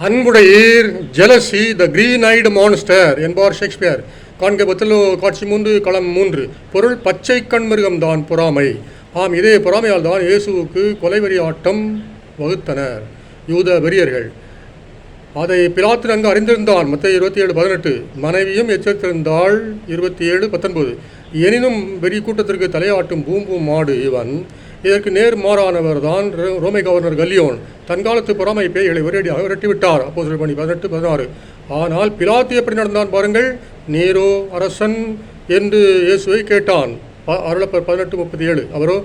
அன்புடையீர் jealousy the green ஐடு monster என்பார் Shakespeare. காண்க பத்திலோ காட்சி 3 களம் 3. பொருள் பச்சை கண் மிருகம்தான் பொறாமை. ஆம், இதே பொறாமையால் தான் இயேசுவுக்கு கொலைவெறி ஆட்டம் வகுத்தனர் யூத வெறியர்கள். அதை பிலாத்து நன்கு அறிந்திருந்தான். மத்தேயு 27:18. மனைவியும் எச்சரித்திருந்தாள் 27:19. எனினும் வெறி கூட்டத்திற்கு தலையாட்டும் பூம்பும் மாடு இவன். இதற்கு நேர் மாறானவர் தான் ரோமை கவர்னர் கல்லியோன். தன்காலத்து பொறாமை பேய்களை ஒரேடியாக விரட்டிவிட்டார். அப்போஸ்தலர் பணி 18:16. ஆனால் பிலாத்து எப்படி நடந்தான் பாருங்கள். நீரோ அரசன் என்று இயேசுவை கேட்டான். அருளப்பர் 18:37. அவரோ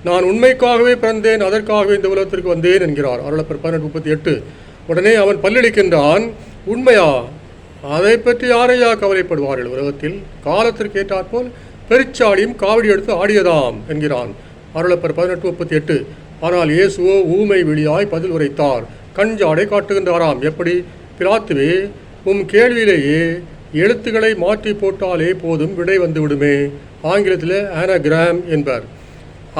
நான் உண்மைக்காகவே பிறந்தேன், அதற்காகவே இந்த உலகத்திற்கு வந்தேன் என்கிறார். அருளப்பர் 18:38. உடனே அவன் பல்லளிக்கின்றான், உண்மையா? அதை பற்றி யாரையா கவலைப்படுவார்கள் உலகத்தில்? காலத்திற்கு ஏற்றாற்போல் பெருச்சாடியும் காவடி எடுத்து ஆடியதாம் என்கிறான். அருளப்பர் 18:38. ஆனால் இயேசுவோ ஊமை விழியாய் பதில் உரைத்தார். கஞ்சாடை காட்டுகின்றாராம். எப்படி? பிலாத்துவே, கேள்வியிலேயே எழுத்துக்களை மாற்றி போட்டாலே போதும், விடை வந்து விடுமே. ஆங்கிலத்தில் ஆனகிராம் என்பார்.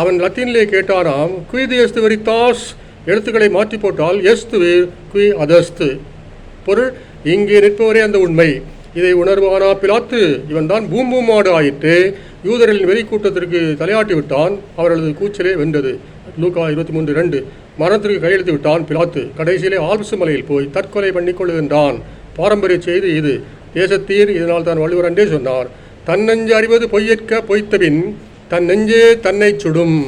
அவன் லத்தீனிலே கேட்டாராம், குயிது எஸ்து வெரித்தாஸ், எழுத்துக்களை மாற்றி போட்டால் எஸ்து குய் அதஸ்து. பொருள், இங்கே நிற்பவரே அந்த உண்மை. இதை உணர்வானா பிலாத்து? இவன் தான் பூம்பூம் மாடு ஆயிற்று. யூதர்களின் வெறி கூட்டத்திற்கு தலையாட்டி விட்டான். அவர்களது கூச்சலே வென்றது. லூக்கா 23:2. மரணத்திற்கு கையெழுத்து விட்டான் பிலாத்து. கடைசியிலே ஆல்ப்சு மலையில் போய் தற்கொலை பண்ணிக் கொள்ளுகின்றான். பாரம்பரிய செய்தி இது. தேசத்தீர், இதனால் தான் வள்ளுவர் அன்றே சொன்னார், தன்னெஞ்சு அறிவது பொய்யற்க பொய்த்தபின் தன் நெஞ்சே தன்னை சுடும்.